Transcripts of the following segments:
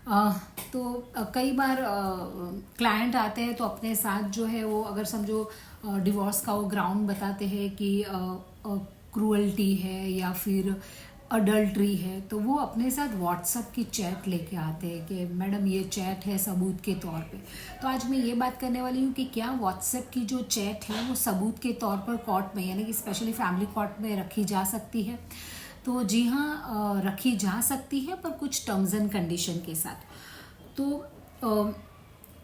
अ, तो कई बार क्लाइंट आते हैं तो अपने साथ जो है वो अगर समझो डिवोर्स का वो ग्राउंड बताते हैं कि क्रूअल्टी है या फिर अडल्ट्री है, तो वो अपने साथ व्हाट्सएप की चैट लेके आते हैं कि मैडम ये चैट है सबूत के तौर पे। तो आज मैं ये बात करने वाली हूँ कि क्या व्हाट्सएप की जो चैट है वो सबूत के तौर पर कोर्ट में यानी कि स्पेशली फैमिली कोर्ट में रखी जा सकती है। तो जी हाँ, रखी जा सकती है पर कुछ टर्म्स एंड कंडीशन के साथ। तो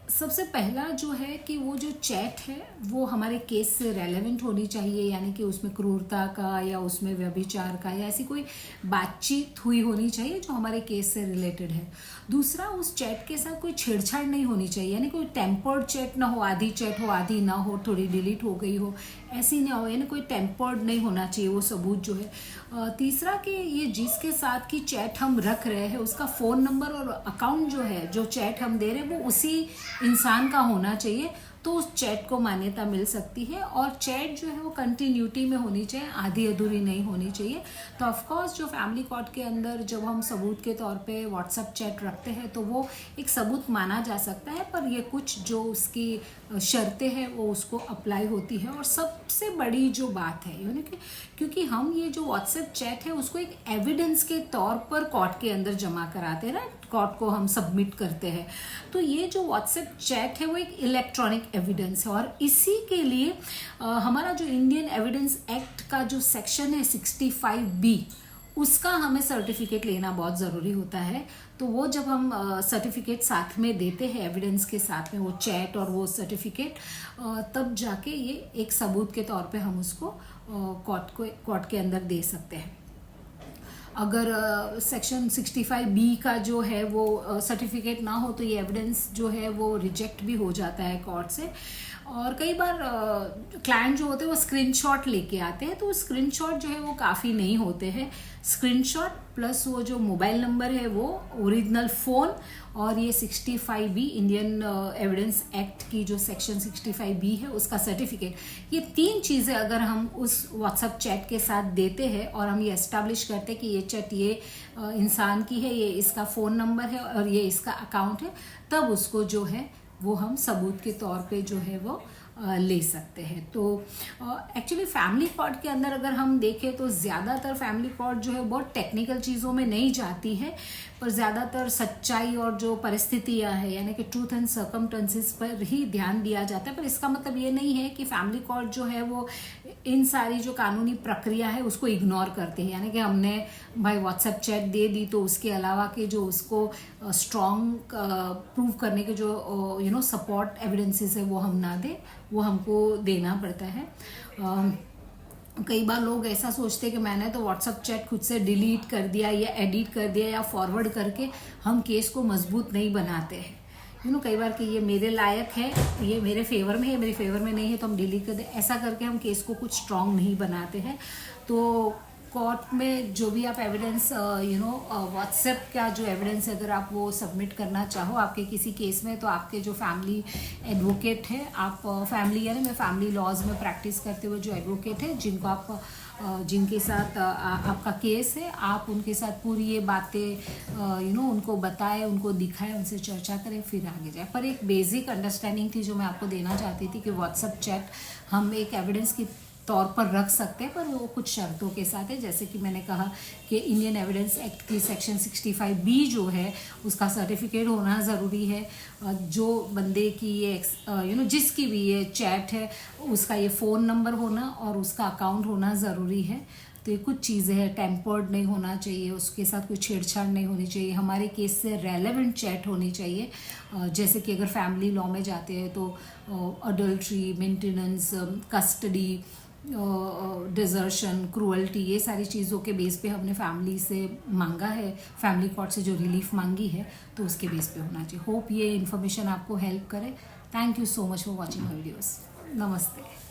सबसे पहला जो है कि वो जो चैट है वो हमारे केस से रेलेवेंट होनी चाहिए, यानी कि उसमें क्रूरता का या उसमें व्यभिचार का या ऐसी कोई बातचीत हुई होनी चाहिए जो हमारे केस से रिलेटेड है। दूसरा, उस चैट के साथ कोई छेड़छाड़ नहीं होनी चाहिए, यानी कोई टेम्पर्ड चैट ना हो, आधी चैट हो आधी ना हो, थोड़ी डिलीट हो गई हो, ऐसी ना हो, यानी कोई टेम्पर्ड नहीं होना चाहिए वो सबूत जो है। तीसरा कि ये जिसके साथ की चैट हम रख रहे हैं उसका फ़ोन नंबर और अकाउंट जो है, जो चैट हम दे रहे हैं वो उसी इंसान का होना चाहिए, तो उस चैट को मान्यता मिल सकती है। और चैट जो है वो कंटिन्यूटी में होनी चाहिए, आधी अधूरी नहीं होनी चाहिए। तो ऑफकोर्स जो फैमिली कोर्ट के अंदर जब हम सबूत के तौर पे व्हाट्सएप चैट रखते हैं तो वो एक सबूत माना जा सकता है, पर ये कुछ जो उसकी शर्तें हैं वो उसको अप्लाई होती है। और सबसे बड़ी जो बात है यानी कि क्योंकि हम ये जो व्हाट्सएप चैट है उसको एक एविडेंस के तौर पर कोर्ट के अंदर जमा कराते हैं ना, कोर्ट को हम सबमिट करते हैं, तो ये जो व्हाट्सएप चैट है वो एक इलेक्ट्रॉनिक एविडेंस है। और इसी के लिए हमारा जो इंडियन एविडेंस एक्ट का जो सेक्शन है 65B, उसका हमें सर्टिफिकेट लेना बहुत ज़रूरी होता है। तो वो जब हम सर्टिफिकेट साथ में देते हैं एविडेंस के साथ में, वो चैट और वो सर्टिफिकेट, तब जाके ये एक सबूत के तौर पे हम उसको कोर्ट के अंदर दे सकते हैं। अगर सेक्शन 65B का जो है वो सर्टिफिकेट ना हो तो ये एविडेंस जो है वो रिजेक्ट भी हो जाता है कोर्ट से। और कई बार क्लाइंट जो होते हैं वो स्क्रीनशॉट लेके आते हैं, तो स्क्रीनशॉट जो है वो काफ़ी नहीं होते हैं। स्क्रीनशॉट प्लस वो जो मोबाइल नंबर है वो ओरिजिनल फ़ोन और ये 65B इंडियन एविडेंस एक्ट की जो सेक्शन 65B है उसका सर्टिफिकेट, ये तीन चीज़ें अगर हम उस व्हाट्सएप चैट के साथ देते हैं और हम ये एस्टैब्लिश करते हैं कि ये चैट ये इंसान की है, ये इसका फ़ोन नंबर है और ये इसका अकाउंट है, तब उसको जो है वो हम सबूत के तौर पे जो है वो ले सकते हैं। तो एक्चुअली फैमिली कोर्ट के अंदर अगर हम देखें तो ज़्यादातर फैमिली कोर्ट जो है बहुत टेक्निकल चीज़ों में नहीं जाती है, पर ज़्यादातर सच्चाई और जो परिस्थितियाँ हैं यानी कि ट्रूथ एंड सर्कमस्टेंसेस पर ही ध्यान दिया जाता है। पर इसका मतलब ये नहीं है कि फैमिली कोर्ट जो है वो इन सारी जो कानूनी प्रक्रिया है उसको इग्नोर करते हैं, यानी कि हमने भाई व्हाट्सएप चैट दे दी तो उसके अलावा के जो उसको स्ट्रॉन्ग प्रूव करने के जो सपोर्ट एविडेंसेस है वो हम ना दें, वो हमको देना पड़ता है। कई बार लोग ऐसा सोचते हैं कि मैंने तो व्हाट्सएप चैट खुद से डिलीट कर दिया या एडिट कर दिया या फॉरवर्ड करके हम केस को मजबूत नहीं बनाते हैं। कई बार कि ये मेरे लायक है, ये मेरे फेवर में है, मेरे फेवर में नहीं है तो हम डिलीट कर दें, ऐसा करके हम केस को कुछ स्ट्रॉन्ग नहीं बनाते हैं। तो कोर्ट में जो भी आप एविडेंस व्हाट्सएप का जो एविडेंस है अगर आप वो सबमिट करना चाहो आपके किसी केस में, तो आपके जो फैमिली एडवोकेट है, आप फैमिली यानी मैं फैमिली लॉज में प्रैक्टिस करते हुए जो एडवोकेट है जिनको आप जिनके साथ आपका केस है, आप उनके साथ पूरी ये बातें उनको बताएं, उनको दिखाएं, उनसे चर्चा करें, फिर आगे जाए। पर एक बेसिक अंडरस्टैंडिंग थी जो मैं आपको देना चाहती थी कि व्हाट्सएप चैट हम एक एविडेंस की तौर पर रख सकते हैं, पर वो कुछ शर्तों के साथ है। जैसे कि मैंने कहा कि इंडियन एविडेंस एक्ट की सेक्शन 65B जो है उसका सर्टिफिकेट होना ज़रूरी है। जो बंदे की ये जिसकी भी ये चैट है उसका ये फ़ोन नंबर होना और उसका अकाउंट होना ज़रूरी है। तो ये कुछ चीज़ें हैं, टेम्पर्ड नहीं होना चाहिए, उसके साथ कोई छेड़छाड़ नहीं होनी चाहिए, हमारे केस से रेलेवेंट चैट होनी चाहिए। जैसे कि अगर फैमिली लॉ में जाते हैं तो adultery, maintenance, custody, desertion, cruelty, ये सारी चीज़ों के बेस पे हमने फैमिली से मांगा है, फैमिली कोर्ट से जो रिलीफ मांगी है, तो उसके बेस पे होना चाहिए। होप ये इन्फॉर्मेशन आपको हेल्प करे। Thank you so much for watching my videos. नमस्ते।